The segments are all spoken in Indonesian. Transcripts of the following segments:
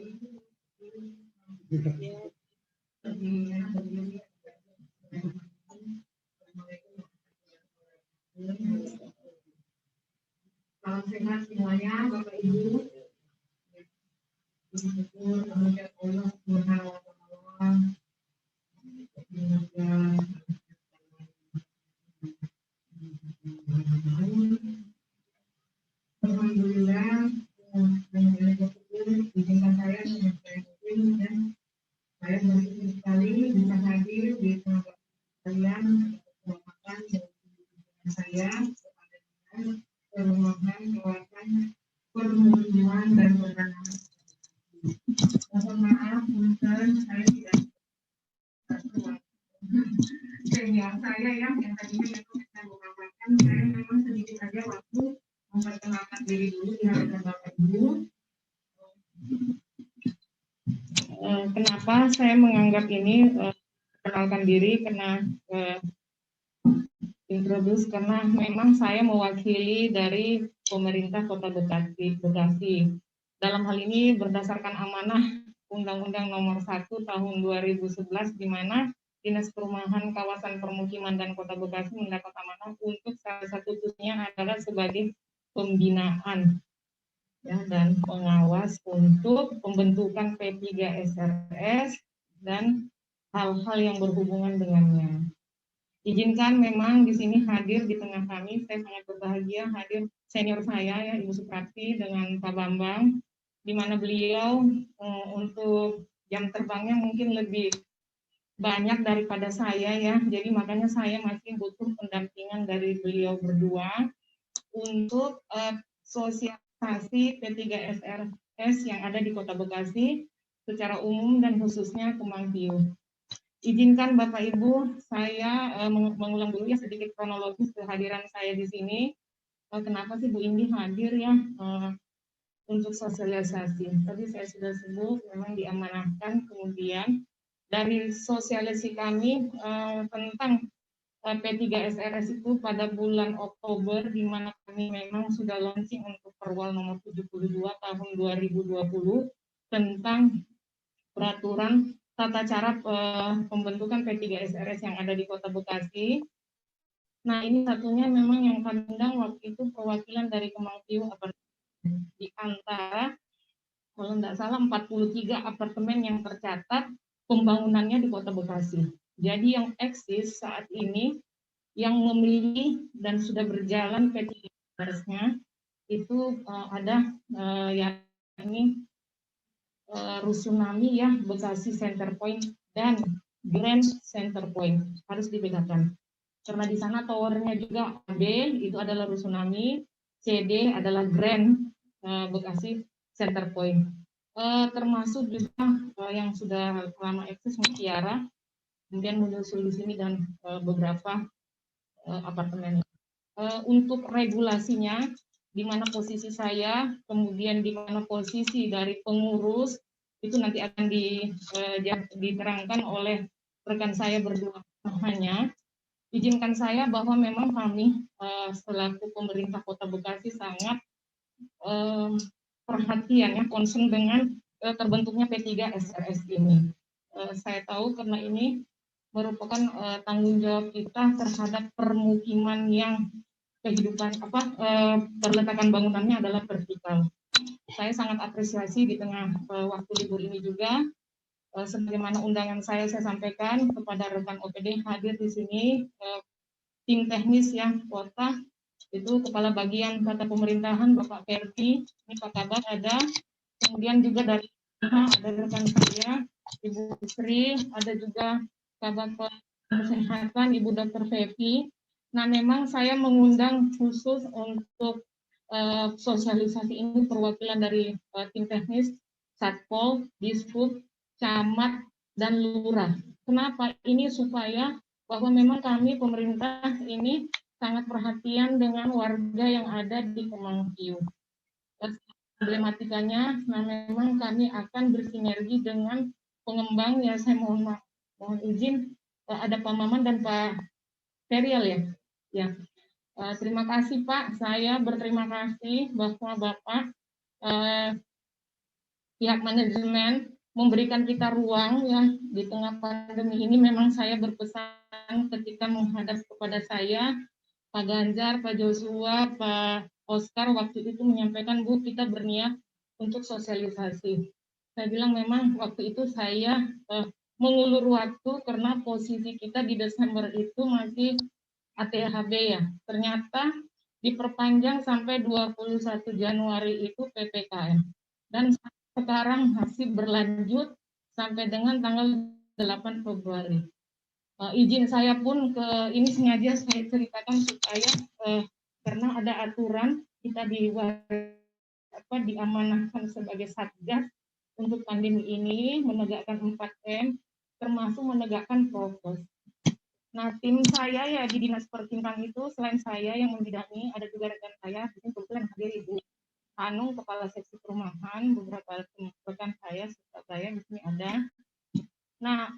Salam sehat semuanya, Bapak Ibu. Bersyukur kehadirat Allah Subhanahu wa Ta'ala. Alhamdulillah, izinkan saya menyampaikan dan saya bersyukur sekali bisa hadir di tengah kalian merupakan saya permohonan kawasan permukiman dan pertanaman. Mohon maaf, punten saya tidak senior saya yang tadinya itu saya mengatakan saya memang sedikit saja waktu memperkenalkan diri dulu di hadapan Bapak Ibu. Kenapa saya menganggap ini perkenalkan diri karena introduce karena memang saya mewakili dari pemerintah Kota Bekasi. Dalam hal ini berdasarkan amanah Undang-Undang Nomor 1 Tahun 2011 di mana Dinas Perumahan Kawasan Permukiman dan Kota Bekasi mendapat amanah untuk salah satu tugasnya adalah sebagai pembinaan ya, dan pengawas untuk pembentukan P3SRS dan hal-hal yang berhubungan dengannya. Izinkan memang di sini hadir di tengah kami, saya sangat berbahagia hadir senior saya ya Ibu Suprati dengan Pak Bambang, di mana beliau untuk jam terbangnya mungkin lebih banyak daripada saya ya, jadi makanya saya masih butuh pendampingan dari beliau berdua untuk sosialisasi P3SRS yang ada di Kota Bekasi secara umum dan khususnya Kemang View. Izinkan Bapak Ibu, saya mengulang dulu ya sedikit kronologis kehadiran saya di sini. Kenapa sih Bu Indi hadir ya untuk sosialisasi? Tadi saya sudah sebut memang diamanahkan, kemudian dari sosialisasi kami tentang P3SRS itu pada bulan Oktober, di mana kami memang sudah launching untuk Perwal nomor 72 tahun 2020 tentang peraturan tata cara pembentukan P3SRS yang ada di Kota Bekasi. Nah, ini satunya memang yang kami undang waktu itu perwakilan dari Kemang View apartemen. Di antara, kalau tidak salah, 43 apartemen yang tercatat pembangunannya di Kota Bekasi. Jadi yang eksis saat ini, yang memilih dan sudah berjalan P3SRS-nya, itu ada yang ini Rusunami ya, Bekasi Center Point dan Grand Center Point harus dibedakan karena di sana towernya juga B itu adalah Rusunami, CD adalah Grand Bekasi Center Point. Termasuk juga yang sudah lama eksis Mutiara, kemudian menyusul di sini dan beberapa apartemen. Untuk regulasinya, di mana posisi saya, kemudian di mana posisi dari pengurus, itu nanti akan diterangkan oleh rekan saya berdua. Hanya izinkan saya bahwa memang kami selaku pemerintah Kota Bekasi sangat perhatian ya, concern dengan terbentuknya P3SRS ini. Saya tahu karena ini merupakan tanggung jawab kita terhadap permukiman yang kehidupan perletakan bangunannya adalah vertikal. Saya sangat apresiasi di tengah waktu libur ini juga, sebagaimana undangan saya sampaikan kepada rekan OPD hadir di sini, tim teknis yang kota itu kepala bagian tata pemerintahan Bapak Ferdi, ini Pak Kabak ada, kemudian juga dari ada rekan saya Ibu Sri, ada juga Kabak Kesehatan Ibu Dr. Fevi. Nah, memang saya mengundang khusus untuk sosialisasi ini perwakilan dari tim teknis, Satpol, Dishub, Camat, dan Lurah. Kenapa? Ini supaya bahwa memang kami pemerintah ini sangat perhatian dengan warga yang ada di Kemang View. Problematikanya, nah memang kami akan bersinergi dengan pengembang ya, saya mohon izin ada Pak Maman dan Pak Serial ya. Ya, terima kasih Pak. Saya berterima kasih bahwa Bapak pihak manajemen memberikan kita ruang ya di tengah pandemi ini. Memang saya berpesan ketika menghadap kepada saya, Pak Ganjar, Pak Joshua, Pak Oscar waktu itu menyampaikan, Bu, kita berniat untuk sosialisasi. Saya bilang memang waktu itu saya mengulur waktu karena posisi kita di Desember itu masih ATHB ya. Ternyata diperpanjang sampai 21 Januari itu PPKM. Dan sekarang masih berlanjut sampai dengan tanggal 8 Februari. Izin saya pun ini sengaja saya ceritakan supaya karena ada aturan kita diamanahkan sebagai satgas untuk pandemi ini menegakkan 4M termasuk menegakkan prokes. Nah, tim saya ya di Dinas Pertintan itu selain saya yang membidangi, ada juga rekan saya, ini kebetulan hadir Ibu Hanung, Kepala Seksi Perumahan, beberapa rekan saya, serta saya di sini ada. Nah,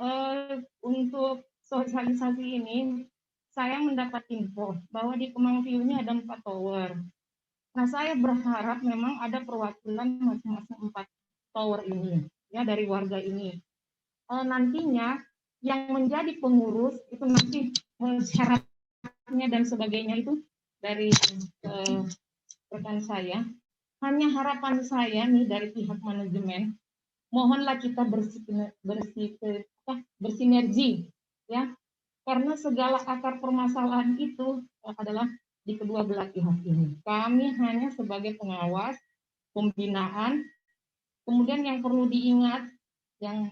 untuk sosialisasi ini, saya mendapat info bahwa di Kemang View ini ada 4 tower. Nah, saya berharap memang ada perwakilan masing-masing 4 tower ini, ya dari warga ini. Nantinya yang menjadi pengurus itu nanti syaratnya dan sebagainya itu dari rekan saya. Hanya harapan saya nih dari pihak manajemen, mohonlah kita bersinergi ya, karena segala akar permasalahan itu adalah di kedua belah pihak ini. Kami hanya sebagai pengawas, pembinaan, kemudian yang perlu diingat, yang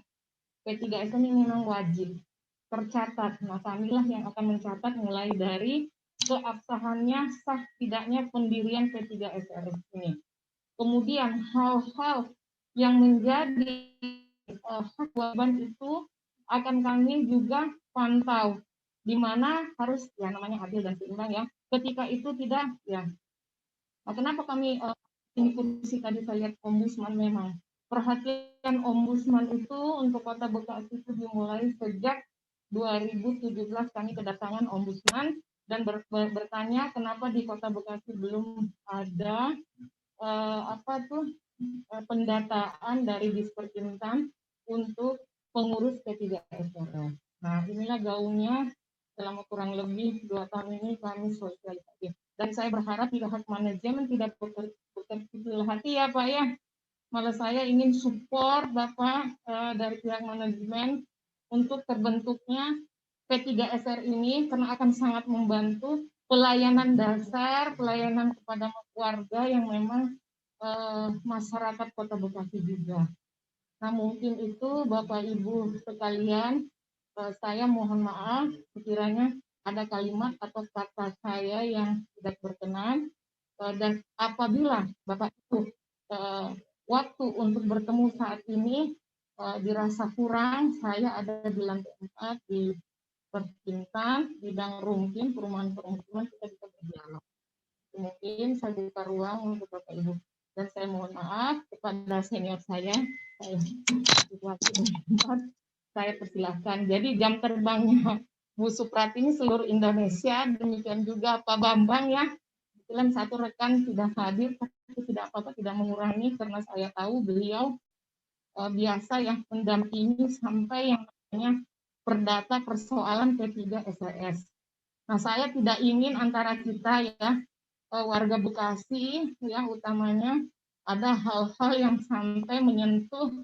P3S ini memang wajib tercatat. Nah, kamilah yang akan mencatat mulai dari keabsahannya, sah tidaknya pendirian P3SRS ini. Kemudian hal-hal yang menjadi hak kewajiban itu akan kami juga pantau, di mana harus ya namanya adil dan seimbang ya. Ketika itu tidak ya. Nah, kenapa kami ini kursi tadi saya lihat ombudsman memang perhatian ombudsman itu untuk Kota Bekasi itu dimulai sejak 2017 kami kedatangan ombudsman dan bertanya kenapa di Kota Bekasi belum ada pendataan dari Disperkintan untuk pengurus P3SRS. Nah, inilah gaungnya selama kurang lebih 2 tahun ini kami sosialisasi. Dan saya berharap pihak manajemen tidak berkecil hati ya Pak ya. Malah saya ingin support Bapak dari pihak manajemen untuk terbentuknya P3SR ini karena akan sangat membantu pelayanan dasar, pelayanan kepada warga yang memang masyarakat Kota Bekasi juga. Nah, mungkin itu Bapak Ibu sekalian, saya mohon maaf sekiranya ada kalimat atau kata saya yang tidak berkenan, dan apabila Bapak Ibu waktu untuk bertemu saat ini dirasa kurang, saya ada di lantai 4 di Pertintan, bidang rumkin, perumahan permukiman, kita bisa berdialog. Mungkin saya buka ruang untuk Bapak Ibu. Dan saya mohon maaf kepada senior saya persilahkan. Jadi jam terbangnya Bu Suprati ini seluruh Indonesia, demikian juga Pak Bambang ya. Kebetulan satu rekan tidak hadir, tapi tidak apa-apa, tidak mengurangi karena saya tahu beliau biasa yang mendampingi sampai yang namanya perdata persoalan P3SRS. Nah, saya tidak ingin antara kita ya warga Bekasi yang utamanya ada hal-hal yang sampai menyentuh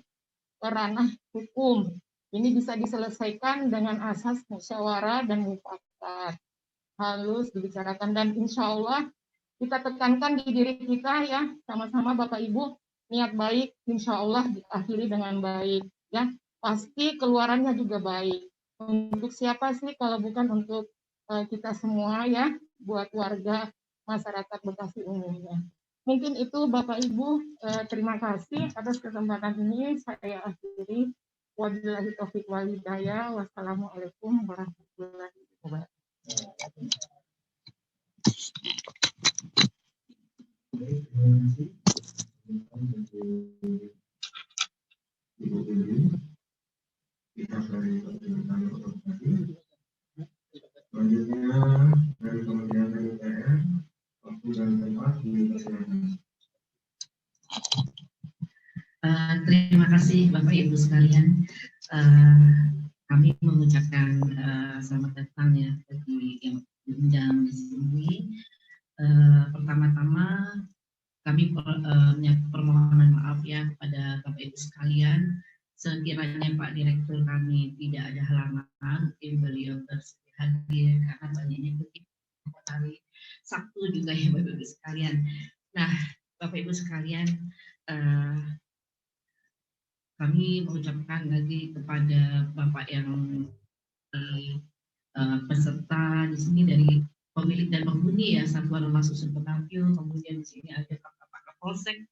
ranah hukum. Ini bisa diselesaikan dengan asas musyawarah dan mufakat. Halus dibicarakan dan insya Allah kita tekankan di diri kita ya, sama-sama Bapak Ibu, niat baik insya Allah diakhiri dengan baik ya. Pasti keluarannya juga baik. Untuk siapa sih kalau bukan untuk kita semua ya, buat warga masyarakat Bekasi umumnya. Mungkin itu Bapak Ibu, terima kasih atas kesempatan ini saya akhiri. Wabillahi taufiq wal hidayah. Wassalamualaikum warahmatullahi wabarakatuh. Selanjutnya dari Kementerian PUPR, waktu dan tempat dipersilakan. Bapak Ibu sekalian, kami mengucapkan selamat datang ya bagi yang diundang di sini. Pertama-tama kami permohonan maaf ya kepada Bapak Ibu sekalian. Sekiranya Pak Direktur kami tidak ada halangan, mungkin beliau bersedia hadir karena banyaknya kegiatan hari Sabtu juga ya Bapak Ibu sekalian. Nah, Bapak Ibu sekalian, kami mengucapkan lagi kepada Bapak yang peserta di sini dari pemilik dan penghuni ya Satuan Rumah Susun Petampil, kemudian di sini ada Pak Kapolsek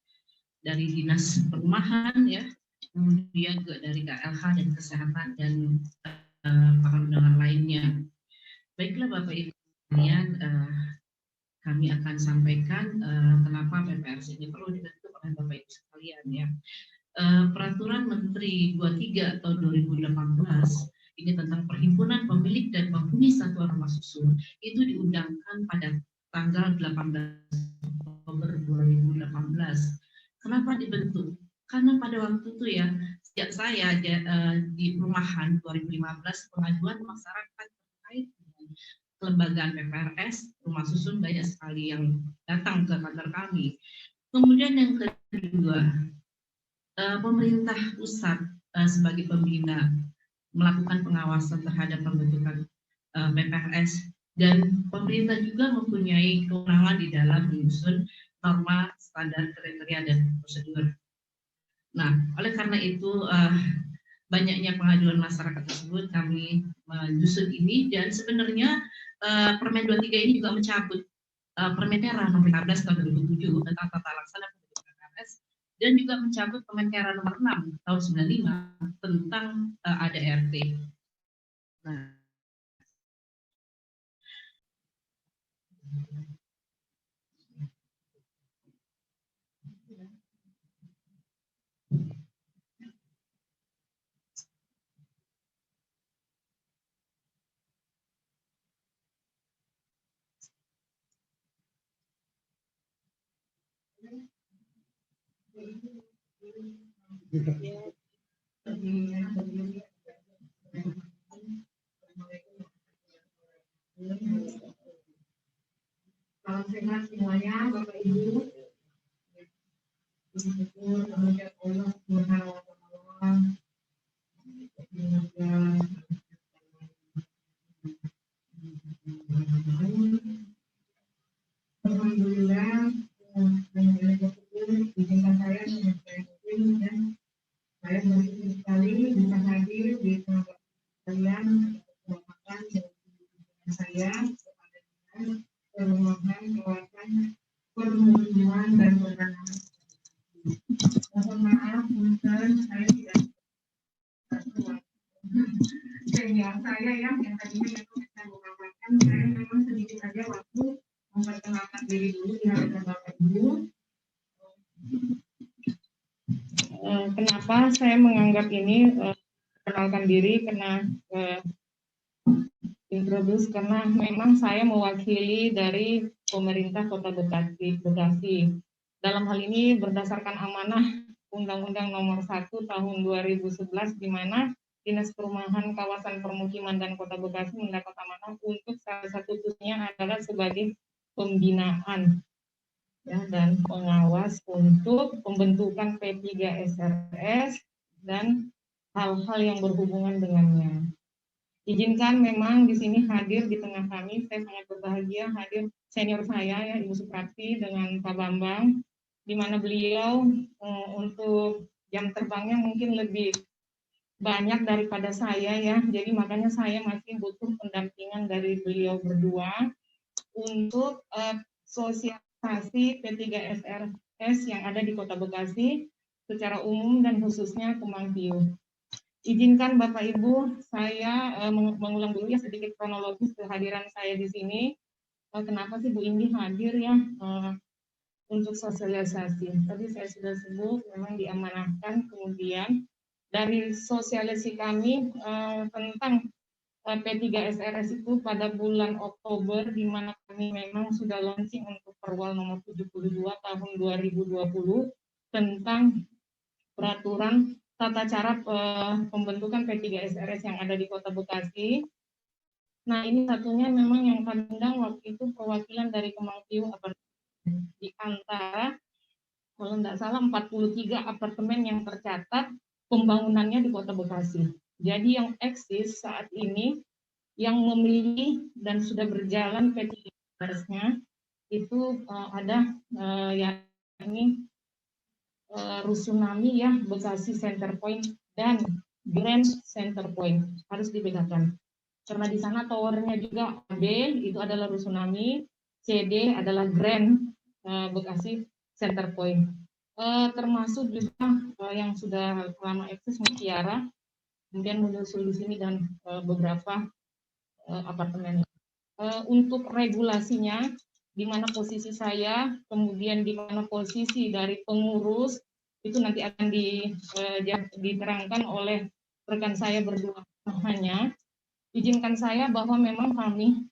dari Dinas Perumahan ya, kemudian juga dari KLH dan Kesehatan dan para undangan lainnya. Baiklah Bapak Ibu sekalian, kami akan sampaikan kenapa PPRS ini perlu dibentuk oleh Bapak Ibu sekalian ya. Peraturan Menteri 23 tahun 2018 ini tentang perhimpunan pemilik dan penghuni satuan rumah susun itu diundangkan pada tanggal 18 Oktober 2018. Kenapa dibentuk? Karena pada waktu itu ya, sejak saya di rumahan 2015 pengaduan masyarakat terkait dengan kelembagaan PPRS, rumah susun banyak sekali yang datang ke kantor kami. Kemudian yang kedua, pemerintah pusat sebagai pembina melakukan pengawasan terhadap pembentukan PPRS dan pemerintah juga mempunyai kewenangan di dalam menyusun norma, standar, kriteria, dan prosedur. Nah, oleh karena itu banyaknya pengaduan masyarakat tersebut kami menyusun ini dan sebenarnya Permen 23 ini juga mencabut Permenera nomor 15 tahun 2007 tentang tata laksana pembentukan PPRS dan juga mencabut Permenkera nomor 6 tahun 95 tentang ADRT. Nah, salam sehat semuanya, Bapak Ibu. Bersyukur kemudian Allah Subhanahu wa Ta'ala. Alhamdulillah, izinkan saya dan saya bersyukur sekali bisa hadir di tengah kalian makan saya kepada permohonan kawasan permukiman dan penanaman. Mohon maaf, punten saya tidak senior saya yang tadinya yang bisa mengatakan saya memang sedikit saja waktu memperkenalkan diri dulu di hadapan Bapak Ibu. Kenapa saya menganggap ini perkenalkan diri karena introduce karena memang saya mewakili dari pemerintah Kota Bekasi. Dalam hal ini berdasarkan amanah Undang-Undang Nomor 1 Tahun 2011 di mana Dinas Perumahan Kawasan Permukiman dan Kota Bekasi mendapat amanah untuk salah satu tugasnya adalah sebagai pembinaan ya, dan pengawas untuk pembentukan P3SRS dan hal-hal yang berhubungan dengannya. Izinkan memang di sini hadir di tengah kami, saya sangat berbahagia hadir senior saya ya Ibu Suprati dengan Pak Bambang, di mana beliau untuk jam terbangnya mungkin lebih banyak daripada saya ya, jadi makanya saya masih butuh pendampingan dari beliau berdua untuk sosialisasi P3SRS yang ada di Kota Bekasi secara umum dan khususnya Kemang View. Izinkan Bapak Ibu, saya mengulang dulu ya sedikit kronologis kehadiran saya di sini. Kenapa sih Bu Indi hadir ya untuk sosialisasi? Tadi saya sudah sebut memang diamanahkan, kemudian dari sosialisasi kami tentang P3SRS itu pada bulan Oktober, di mana kami memang sudah launching untuk Perwal nomor 72 tahun 2020 tentang peraturan tata cara pembentukan P3SRS yang ada di Kota Bekasi. Nah, ini satunya memang yang kami undang waktu itu perwakilan dari Kemangkiu Apartemen. Di antara, kalau tidak salah, 43 apartemen yang tercatat pembangunannya di Kota Bekasi. Jadi yang eksis saat ini, yang memilih dan sudah berjalan P3SRS-nya, itu ada yakni Rusunami ya, Bekasi Center Point, dan Grand Center Point. Harus dibedakan. Karena di sana towernya juga AB, itu adalah Rusunami, CD adalah Grand Bekasi Center Point. Termasuk juga yang sudah lama eksis Mutiara, kemudian menyusul di sini dan beberapa apartemen. Untuk regulasinya, di mana posisi saya, kemudian di mana posisi dari pengurus, itu nanti akan diterangkan oleh rekan saya berdua. Hanya izinkan saya bahwa memang kami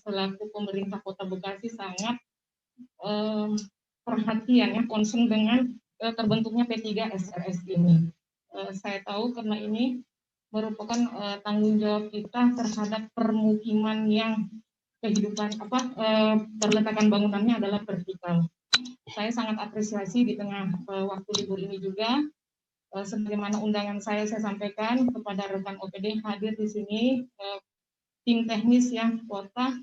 selaku pemerintah Kota Bekasi sangat perhatian ya, concern dengan terbentuknya P3SRS ini. Saya tahu karena ini merupakan tanggung jawab kita terhadap permukiman yang kehidupan perletakan bangunannya adalah vertikal. Saya sangat apresiasi di tengah waktu libur ini juga, sebagaimana undangan saya sampaikan kepada rekan OPD hadir di sini, tim teknis yang kota,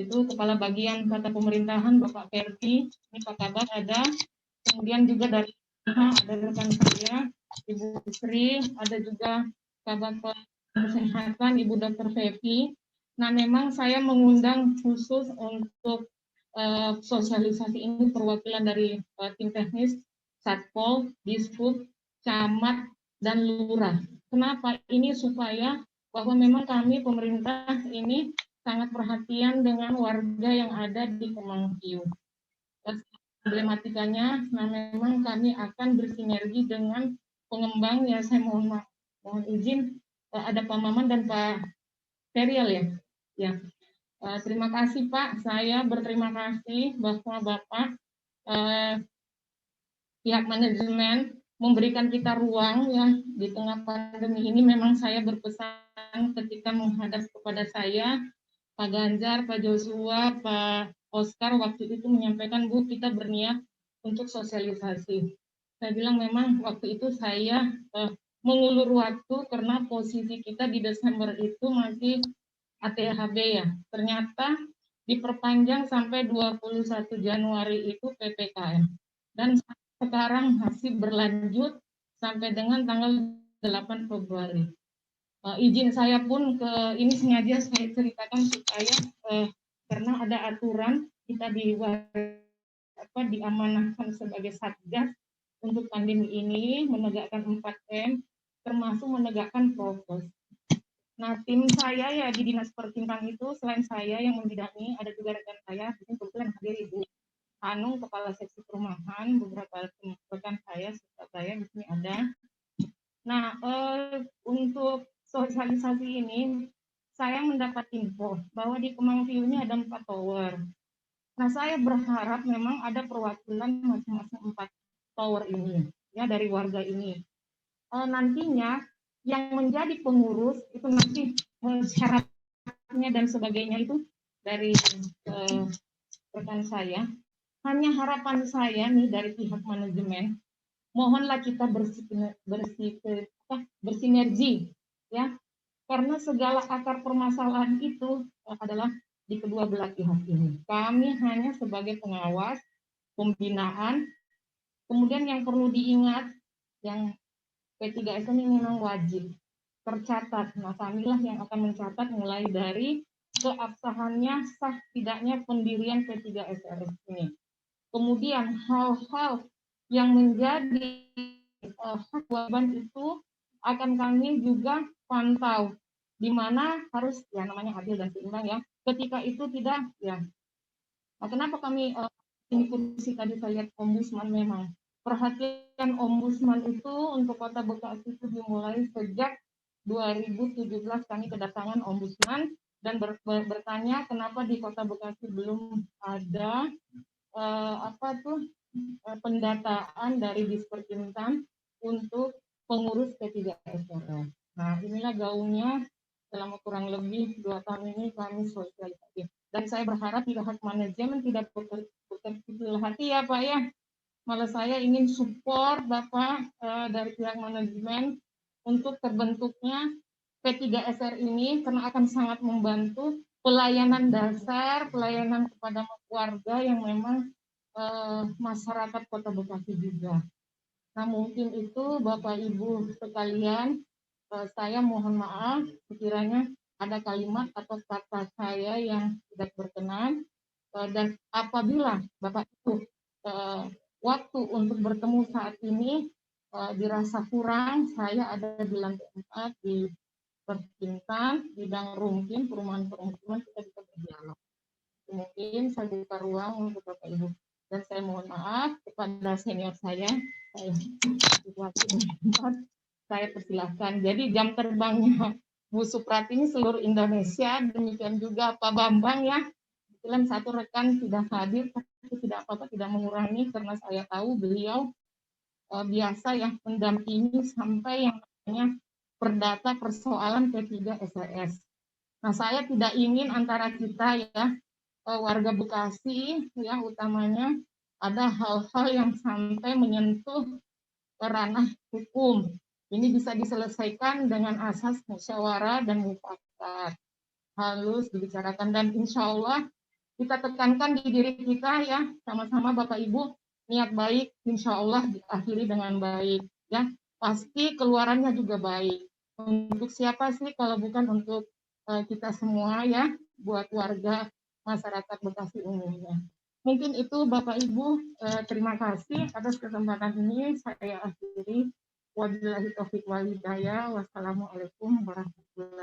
itu Kepala Bagian Tata Pemerintahan Bapak Ferdi, ini Pak Kabak ada, kemudian juga dari ada rekan saya, Ibu Sri, ada juga Kabak Kesehatan Ibu Dr. Fevi. Nah, memang saya mengundang khusus untuk sosialisasi ini perwakilan dari tim teknis, Satpol, Dishub, Camat, dan Lurah. Kenapa? Ini supaya bahwa memang kami pemerintah ini sangat perhatian dengan warga yang ada di Kemangkiu. Problematikanya, nah memang kami akan bersinergi dengan pengembang, ya saya mohon izin, ada Pak Maman dan Pak Ferial ya. Ya. Terima kasih Pak, saya berterima kasih bahwa Bapak pihak manajemen memberikan kita ruang ya di tengah pandemi ini. Memang saya berpesan ketika menghadap kepada saya, Pak Ganjar, Pak Joshua, Pak Oscar waktu itu menyampaikan, Bu, kita berniat untuk sosialisasi. Saya bilang memang waktu itu saya mengulur waktu karena posisi kita di Desember itu masih ATHB ya. Ternyata diperpanjang sampai 21 Januari itu PPKM. Dan sekarang masih berlanjut sampai dengan tanggal 8 Februari. Izin saya pun ke ini sengaja saya ceritakan supaya karena ada aturan kita diamanahkan sebagai satgas untuk pandemi ini menegakkan 4M termasuk menegakkan prokes. Nah, tim saya ya di Dinas Pertinkan itu selain saya yang membidangi, ada juga rekan saya, ini kebetulan hadir Ibu Anung, Kepala Seksi Perumahan, beberapa rekan saya, serta saya di sini ada. Nah, untuk sosialisasi ini, saya mendapat info bahwa di Kemangkiu ini ada 4 tower. Nah, saya berharap memang ada perwakilan masing-masing 4 tower ini, ya dari warga ini. Nantinya yang menjadi pengurus itu nanti syaratnya dan sebagainya itu dari rekan saya. Hanya harapan saya nih dari pihak manajemen, mohonlah kita bersinergi ya, karena segala akar permasalahan itu adalah di kedua belah pihak ini. Kami hanya sebagai pengawas, pembinaan, kemudian yang perlu diingat, yang P3S ini memang wajib tercatat. Nah, kamilah yang akan mencatat mulai dari keabsahannya, sah tidaknya pendirian P3SRS ini. Kemudian hal-hal yang menjadi hak kewajiban itu akan kami juga pantau, di mana harus ya namanya adil dan seimbang ya. Ketika itu tidak ya. Nah, kenapa kami ini kursi tadi saya lihat ombudsman memang perhatian ombudsman itu untuk Kota Bekasi itu dimulai sejak 2017 kami kedatangan ombudsman dan bertanya kenapa di Kota Bekasi belum ada pendataan dari Disperkintan untuk pengurus P3SRS. Nah, inilah gaungnya selama kurang lebih 2 tahun ini kami sosialisasi. Dan saya berharap pihak manajemen tidak berkecil hati ya Pak ya. Malah saya ingin support Bapak dari pihak manajemen untuk terbentuknya P3SR ini karena akan sangat membantu pelayanan dasar, pelayanan kepada warga yang memang masyarakat Kota Bekasi juga. Nah, mungkin itu Bapak Ibu sekalian, saya mohon maaf sekiranya ada kalimat atau kata saya yang tidak berkenan, dan apabila Bapak Ibu waktu untuk bertemu saat ini dirasa kurang, saya ada di lantai 4 di Perkintan, bidang Rumkin, perumahan permukiman, kita bisa berdialog. Mungkin saya buka ruang untuk Bapak Ibu. Dan saya mohon maaf kepada senior saya saya persilahkan. Jadi jam terbangnya Bu Suprati ini seluruh Indonesia, demikian juga Pak Bambang ya. Kebetulan satu rekan tidak hadir, tapi tidak apa-apa, tidak mengurangi karena saya tahu beliau biasa yang mendampingi sampai yang namanya perdata persoalan P3SRS. Nah, saya tidak ingin antara kita ya warga Bekasi yang utamanya ada hal-hal yang sampai menyentuh ranah hukum. Ini bisa diselesaikan dengan asas musyawarah dan mufakat. Halus dibicarakan dan insya Allah kita tekankan di diri kita ya, sama-sama Bapak Ibu, niat baik insya Allah diakhiri dengan baik ya. Pasti keluarannya juga baik. Untuk siapa sih kalau bukan untuk kita semua ya, buat warga masyarakat Bekasi umumnya. Mungkin itu Bapak Ibu, terima kasih atas kesempatan ini saya akhiri. Wabillahi taufiq wal hidayah. Wassalamualaikum warahmatullahi